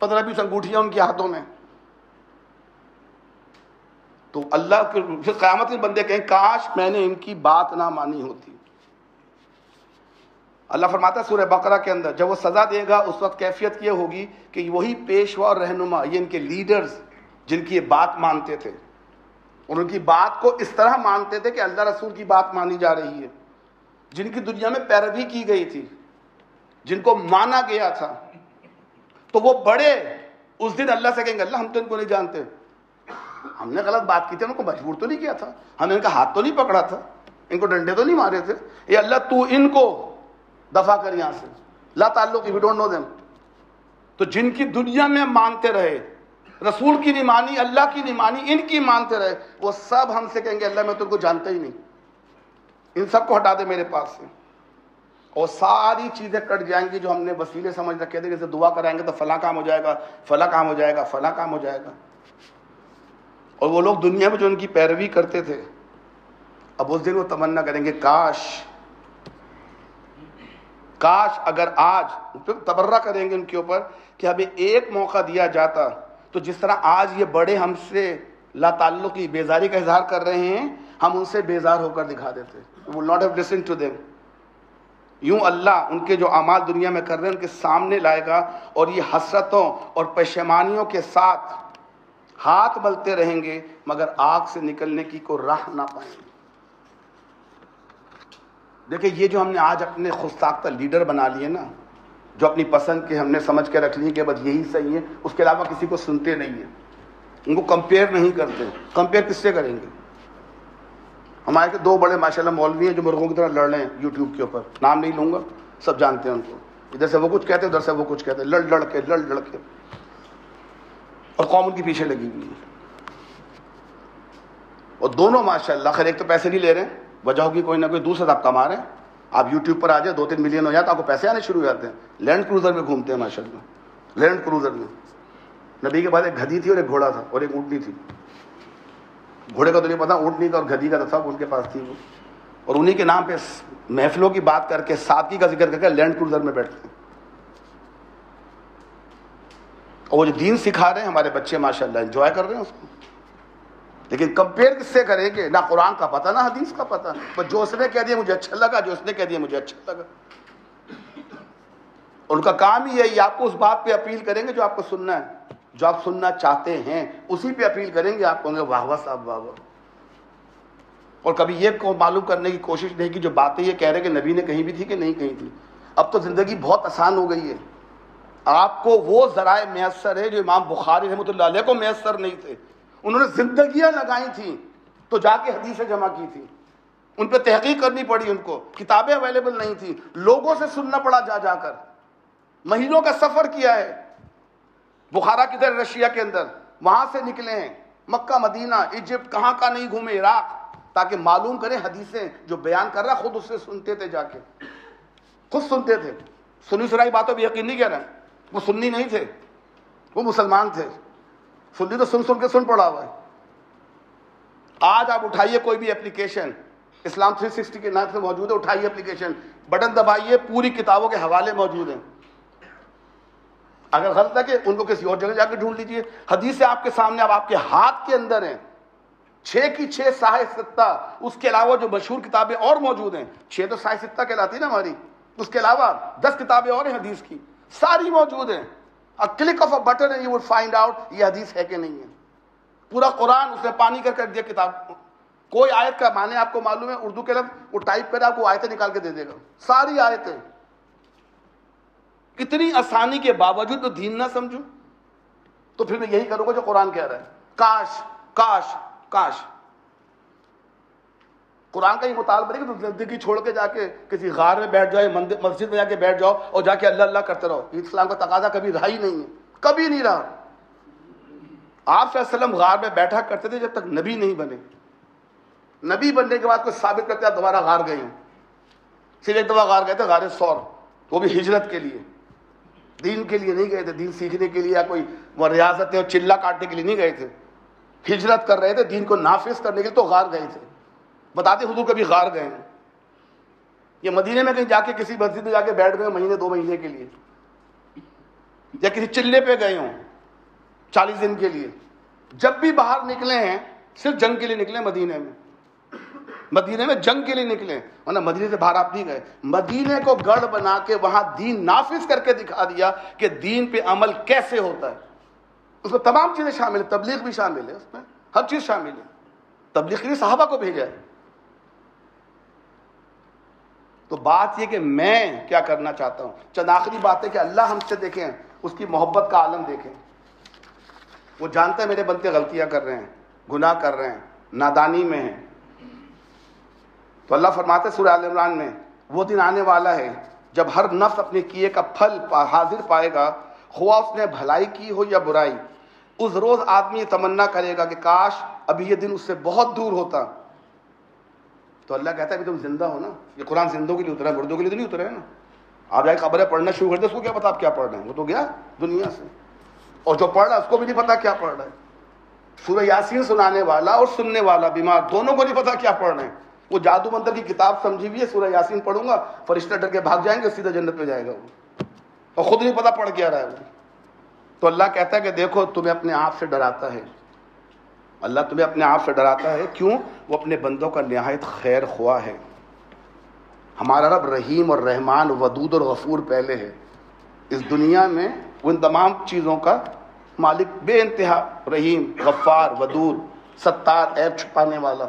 15-20 انگوٹھیاں ان کے ہاتھوں میں۔ تو اللہ پھر قیامت کے بندے کہیں کاش میں نے ان کی بات نہ مانی ہوتی۔ اللہ فرماتا ہے سورہ بقرہ کے اندر، جب وہ سزا دے گا اس وقت کیفیت یہ ہوگی کہ وہی پیشوا اور رہنما، یہ ان کے لیڈرز جن کی یہ بات مانتے تھے، اور ان کی بات کو اس طرح مانتے تھے کہ اللہ رسول کی بات مانی جا رہی ہے، جن کی دنیا میں پیروی کی گئی تھی، جن کو مانا گیا تھا، تو وہ بڑے اس دن اللہ سے کہیں گے اللہ ہم تو ان کو نہیں جانتے، ہم نے غلط بات کی تھی، ان کو مجبور تو نہیں کیا تھا، ہم نے ان کا ہاتھ تو نہیں پکڑا تھا، ان کو ڈنڈے تو نہیں مارے تھے، اے اللہ تو ان کو دفع کر یہاں سے، لا تعلق وی ڈونٹ نو دیم۔ تو جن کی دنیا میں مانتے رہے، رسول کی نہیں مانی، اللہ کی نہیں مانی، ان کی مانتے رہے، وہ سب ہم سے کہیں گے اللہ میں تو ان کو جانتا ہی نہیں، ان سب کو ہٹا دے میرے پاس سے۔ اور ساری چیزیں کٹ جائیں گی جو ہم نے وسیلے سمجھ رکھے تھے، جیسے دعا کرائیں گے تو فلاں کام ہو جائے گا، فلاں کام ہو جائے گا، فلاں کام ہو جائے گا۔ اور وہ لوگ دنیا میں جو ان کی پیروی کرتے تھے، اب اس دن وہ تمنا کریں گے کاش اگر آج، تبرہ کریں گے ان کے اوپر کہ ہمیں ایک موقع دیا جاتا تو جس طرح آج یہ بڑے ہم سے لا تعلقی بیزاری کا اظہار کر رہے ہیں، ہم ان سے بیزار ہو کر دکھا دیتے۔ We would not have listened to them۔ یوں اللہ ان کے جو اعمال دنیا میں کر رہے ہیں ان کے سامنے لائے گا، اور یہ حسرتوں اور پشیمانیوں کے ساتھ ہاتھ ملتے رہیں گے، مگر آگ سے نکلنے کی کوئی راہ نہ پائیں گے۔ دیکھیں یہ جو ہم نے آج اپنے خود ساختہ لیڈر بنا لیے نا، جو اپنی پسند کے ہم نے سمجھ کے رکھ لی کہ بس یہی صحیح ہے، اس کے علاوہ کسی کو سنتے نہیں ہیں، ان کو کمپیئر نہیں کرتے۔ کمپیئر کس سے کریں گے؟ ہمارے کے 2 بڑے ماشاءاللہ مولوی ہیں جو مرغوں کی طرح لڑ رہے ہیں یوٹیوب کے اوپر، نام نہیں لوں گا، سب جانتے ہیں ان کو، ادھر سے وہ کچھ کہتے ہیں، ادھر سے وہ کچھ کہتے ہیں، لڑ کے، اور قوم ان کے پیچھے لگی ہوئی ہے۔ اور دونوں ماشاءاللہ، خیر ایک تو پیسے نہیں لے رہے ہیں، وجہ ہوگی کوئی نہ کوئی، دوسرا آپ کما رہے ہیں، آپ یوٹیوب پر آ جائے 2-3 ملین ہو جائے تو آپ کو پیسے آنے شروع ہو جاتے ہیں۔ لینڈ کروزر میں گھومتے ہیں ماشاءاللہ، لینڈ کروزر میں۔ نبی کے بعد ایک گدھی تھی اور ایک گھوڑا تھا اور ایک اونٹنی تھی، گھوڑے کا تو نہیں پتا، اونٹنی کا اور گدھی کا تو سب ان کے پاس تھی وہ، اور انہی کے نام پہ محفلوں کی بات کر کے، سادگی کا ذکر کر کے لینڈ کروزر میں بیٹھتے ہیں۔ اور وہ جو دین سکھا رہے ہیں ہمارے بچے ماشاءاللہ انجوائے کر رہے ہیں اس کو، لیکن کمپیئر کس سے کریں گے؟ نہ قرآن کا پتہ نہ حدیث کا پتہ، بس جو اس نے کہہ دیا مجھے اچھا لگا، جو اس نے کہہ دیا مجھے اچھا لگا۔ ان کا کام ہی ہے، آپ کو اس بات پہ اپیل کریں گے جو آپ کو سننا ہے، جو آپ سننا چاہتے ہیں اسی پہ اپیل کریں گے، آپ کہیں گے واہ واہ صاحب واہ واہ۔ اور کبھی یہ کو معلوم کرنے کی کوشش نہیں کی جو باتیں یہ کہہ رہے کہ نبی نے کہیں بھی تھی کہ نہیں کہیں تھی۔ اب تو زندگی بہت آسان ہو گئی ہے، آپ کو وہ ذرائع میسر ہے جو امام بخاری رحمۃ اللہ علیہ کو میسر نہیں تھے، انہوں نے زندگیاں لگائی تھیں تو جا کے حدیثیں جمع کی تھی، ان پہ تحقیق کرنی پڑی، ان کو کتابیں اویلیبل نہیں تھیں، لوگوں سے سننا پڑا جا کر۔ مہینوں کا سفر کیا ہے، بخارا کی طرح رشیا کے اندر، وہاں سے نکلے ہیں، مکہ مدینہ ایجپٹ کہاں کا نہیں گھومے، عراق، تاکہ معلوم کریں حدیثیں جو بیان کر رہا خود اس سے سنتے تھے، جا کے خود سنتے تھے. سنی سنائی باتوں پہ یقین نہیں کر رہے ہیں، وہ سنی نہیں تھے، وہ مسلمان تھے. سنی تو سن سن کے سن پڑا ہوا ہے. آج آپ اٹھائیے کوئی بھی اپلیکیشن، اسلام 360 کے نام سے موجود ہے، اٹھائیے اپلیکیشن، بٹن دبائیے، پوری کتابوں کے حوالے موجود ہیں. اگر غلط ہے کہ ان کو کسی اور جگہ جا کے ڈھونڈ لیجیے. حدیث آپ کے سامنے، اب آپ کے ہاتھ کے اندر ہیں. 6 کی 6 صحیح ستہ، اس کے علاوہ جو مشہور کتابیں اور موجود ہیں، 6 تو صحیح ستہ کہلاتی نا ہماری، اس کے علاوہ 10 کتابیں اور ہیں حدیث کی، ساری موجود ہیں. Click of a button and you will find out یہ حدیث ہے کہ نہیں ہے. پورا قرآن اس نے پانی کر دیا کتاب. کوئی آیت کا معنی آپ کو معلوم ہے، اردو کے لفظ وہ ٹائپ کرے آپ کو آیتیں نکال کے دے دے گا، ساری آیتیں. اتنی آسانی کے باوجود تو دین نہ سمجھوں تو پھر میں یہی کروں گا جو قرآن کہہ رہا ہے. کاش کاش کاش قرآن کا یہ مطالبہ نہیں کہ زندگی چھوڑ کے جا کے کسی غار میں بیٹھ جائے، مسجد میں جا کے بیٹھ جاؤ اور جا کے اللہ اللہ کرتے رہو. یہ اسلام کا تقاضا کبھی رہا ہی نہیں ہے، کبھی نہیں رہا. آپ صلی اللہ علیہ وسلم غار میں بیٹھا کرتے تھے جب تک نبی نہیں بنے. نبی بننے کے بعد کوئی ثابت کرتے آپ دوبارہ غار گئے ہیں. صرف ایک دفعہ غار گئے تھے، غار ثور، وہ بھی ہجرت کے لیے، دین کے لیے نہیں گئے تھے، دین سیکھنے کے لیے یا کوئی وہ ریاستیں اور چلہ کاٹنے کے لیے نہیں گئے تھے. ہجرت کر رہے تھے، دین کو نافذ کرنے کے لیے، تو غار گئے تھے. بتاتے حضور کبھی غار گئے ہیں. یہ مدینے میں کہیں جا کے کسی مسجد میں جا کے بیٹھ گئے مہینے 2 مہینے کے لیے، یا کسی چلے پہ گئے ہوں 40 دن کے لیے. جب بھی باہر نکلے ہیں صرف جنگ کے لیے نکلے. مدینے میں جنگ کے لیے نکلے، ورنہ مدینے سے باہر آپ نہیں گئے. مدینے کو گڑھ بنا کے وہاں دین نافذ کر کے دکھا دیا کہ دین پہ عمل کیسے ہوتا ہے. اس میں تمام چیزیں شامل ہیں، تبلیغ بھی شامل ہے، اس میں ہر چیز شامل ہے. تبلیغ کے لیے صحابہ کو بھیجا ہے. تو بات یہ کہ میں کیا کرنا چاہتا ہوں، چند آخری بات ہے کہ اللہ ہم سے دیکھیں، اس کی محبت کا عالم دیکھیں. وہ جانتا ہے میرے بندے غلطیاں کر رہے ہیں، گناہ کر رہے ہیں، نادانی میں ہیں. تو اللہ فرماتے سورہ آل عمران میں، وہ دن آنے والا ہے جب ہر نفس اپنے کیے کا پھل حاضر پائے گا، خواہ اس نے بھلائی کی ہو یا برائی. اس روز آدمی یہ تمنا کرے گا کہ کاش ابھی یہ دن اس سے بہت دور ہوتا. تو اللہ کہتا ہے ابھی تم زندہ ہو نا، یہ قرآن زندوں کے لیے اترا ہے، مردوں کے لیے تو نہیں اترا ہے نا. آپ جا کے خبریں پڑھنا شروع کر دیں، اس کو کیا پتا آپ کیا پڑھ رہے ہیں، وہ تو گیا دنیا سے. اور جو پڑھ رہا ہے اس کو بھی نہیں پتا کیا پڑھ رہا ہے. سورہ یاسین سنانے والا اور سننے والا بیمار دونوں کو نہیں پتا کیا پڑھ رہے ہیں. وہ جادو منتر کی کتاب سمجھی ہوئی ہے، سورہ یاسین پڑھوں گا فرشتہ ڈر کے بھاگ جائیں گے، سیدھا جنت میں جائے گا وہ، اور خود نہیں پتا پڑھ کیا رہا ہے وہ. تو اللہ کہتا ہے کہ دیکھو تمہیں اپنے آپ سے ڈراتا ہے، اللہ تمہیں اپنے آپ سے ڈراتا ہے. کیوں؟ وہ اپنے بندوں کا نہایت خیر خواہ ہے. ہمارا رب رحیم اور رحمان، ودود اور غفور پہلے ہے. اس دنیا میں وہ ان تمام چیزوں کا مالک بے انتہا، رحیم، غفار، ودود، ستار، عیب چھپانے والا.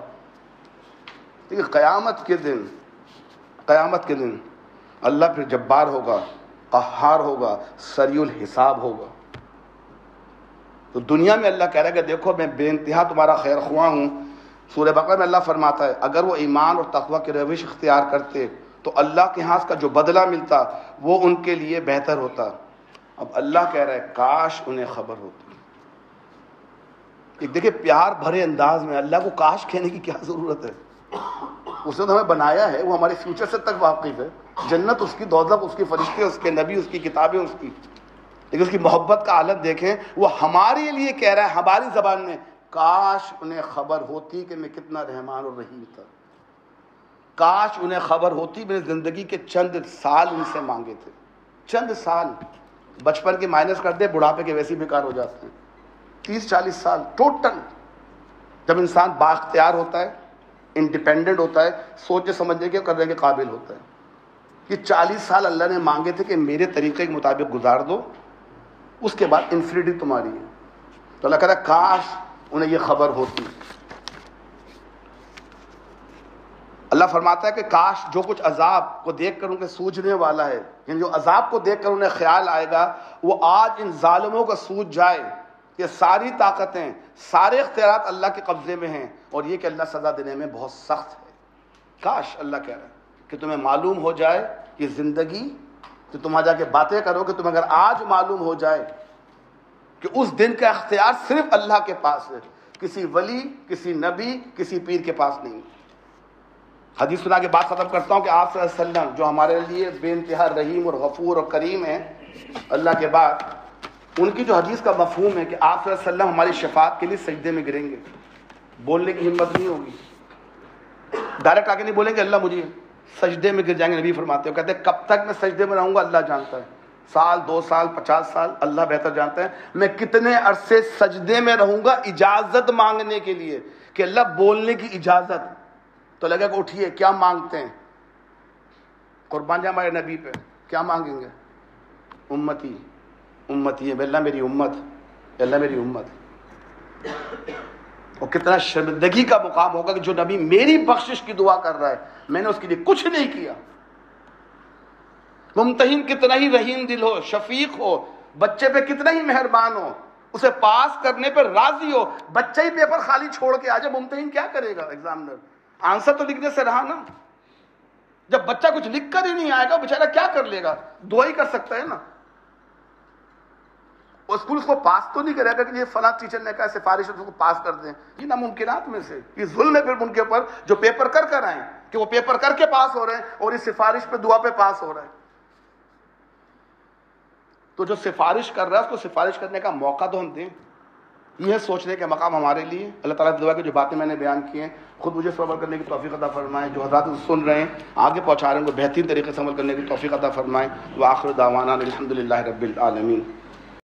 دیکھیے قیامت کے دن اللہ پھر جبار ہوگا، قہار ہوگا، سریع الحساب ہوگا. تو دنیا میں اللہ کہہ رہا ہے کہ دیکھو میں بے انتہا تمہارا خیر خواہ ہوں. سورہ بقرہ میں اللہ فرماتا ہے اگر وہ ایمان اور تقوی کی روش اختیار کرتے تو اللہ کے ہاں کا جو بدلہ ملتا وہ ان کے لیے بہتر ہوتا. اب اللہ کہہ رہا ہے کاش انہیں خبر ہوتی. ایک دیکھیں پیار بھرے انداز میں اللہ کو کاش کہنے کی کیا ضرورت ہے. اس نے تو ہمیں بنایا ہے، وہ ہمارے فیوچر سے تک واقف ہے. جنت اس کی، دوزخ اس کی، فرشتے اس کے، نبی اس کی، کتابیں اس کی. لیکن اس کی محبت کا عالم دیکھیں، وہ ہمارے لیے کہہ رہا ہے ہماری زبان میں، کاش انہیں خبر ہوتی کہ میں کتنا رحمان اور رحیم تھا. کاش انہیں خبر ہوتی میں نے زندگی کے چند سال ان سے مانگے تھے. چند سال، بچپن کے مائنس کر دے، بڑھاپے کے ویسے ہی بیکار ہو جاتے ہیں. 30-40 سال ٹوٹل، جب انسان بااختیار ہوتا ہے، انڈیپینڈنٹ ہوتا ہے، سوچے سمجھنے کے کرنے کے قابل ہوتا ہے. یہ 40 سال اللہ نے مانگے تھے کہ میرے طریقے کے مطابق گزار دو، اس کے بعد انفینٹی تمہاری ہے. تو اللہ کہتا ہے کاش انہیں یہ خبر ہوتی. اللہ فرماتا ہے کہ کاش جو کچھ عذاب کو دیکھ کر ان کے سوجنے والا ہے، یعنی جو عذاب کو دیکھ کر انہیں خیال آئے گا وہ آج ان ظالموں کا سوج جائے. یہ ساری طاقتیں، سارے اختیارات اللہ کے قبضے میں ہیں، اور یہ کہ اللہ سزا دینے میں بہت سخت ہے. کاش اللہ کہہ رہا ہے کہ تمہیں معلوم ہو جائے کہ زندگی تو تم وہاں جا کے باتیں کرو کہ تم اگر آج معلوم ہو جائے کہ اس دن کا اختیار صرف اللہ کے پاس ہے، کسی ولی، کسی نبی، کسی پیر کے پاس نہیں۔ حدیث سنا کے بات ختم کرتا ہوں کہ آپ صلی اللہ علیہ وسلم جو ہمارے لیے بے انتہا رحیم اور غفور اور کریم ہیں اللہ کے بعد، ان کی جو حدیث کا مفہوم ہے کہ آپ صلی اللہ علیہ وسلم ہماری شفاعت کے لیے سجدے میں گریں گے، بولنے کی ہمت نہیں ہوگی، ڈائریکٹ آگے نہیں بولیں گے اللہ مجھے، سجدے میں گر جائیں گے۔ نبی فرماتے ہیں، کہتے ہیں کب تک میں سجدے میں رہوں گا اللہ جانتا ہے، سال، 2 سال، 50 سال، اللہ بہتر جانتا ہے میں کتنے عرصے سجدے میں رہوں گا اجازت مانگنے کے لیے کہ اللہ بولنے کی اجازت۔ تو لگا کہ اٹھیے کیا مانگتے ہیں، قربان جائے ہمارے نبی پہ، کیا مانگیں گے؟ امتی امتی ہے، اللہ میری امت، اللہ میری امت۔ اور کتنا شرمندگی کا مقام ہوگا کہ جو نبی میری بخشش کی دعا کر رہا ہے میں نے اس کے لیے کچھ نہیں کیا۔ ممتحن کتنا ہی رحیم دل ہو، شفیق ہو، بچے پہ کتنا ہی مہربان ہو، اسے پاس کرنے پر راضی ہو، بچہ ہی پیپر خالی چھوڑ کے آ جائے، ممتحن کیا کرے گا؟ ایگزامنر آنسر تو لکھنے سے رہا نا۔ جب بچہ کچھ لکھ کر ہی نہیں آئے گا بیچارہ کیا کر لے گا؟ دعا ہی کر سکتا ہے نا۔ اور اسکول اس کو پاس تو نہیں کرے گا کہ یہ فلاں ٹیچر نے کہا سفارش ہے اس کو پاس کر دیں، یہ ناممکنات میں سے، یہ ظلم ہے پھر ان کے اوپر جو پیپر کر کر آئیں کہ وہ پیپر کر کے پاس ہو رہے ہیں اور اس سفارش پہ دعا پہ پاس ہو رہا ہے۔ تو جو سفارش کر رہا ہے اس کو سفارش کرنے کا موقع تو ہم دیں۔ یہ سوچنے کا مقام ہمارے لیے۔ اللہ تعالیٰ سے دعا کہ جو باتیں میں نے بیان کی ہیں خود مجھے اس پر عمل کرنے کی توفیق عطا فرمائیں، جو حضرات سن رہے ہیں آگے پہنچا رہے ہیں ان کو بہترین طریقے سے عمل کرنے کی توفیق عطا فرمائیں۔ وآخر دعوانا الحمدللہ رب العالمین۔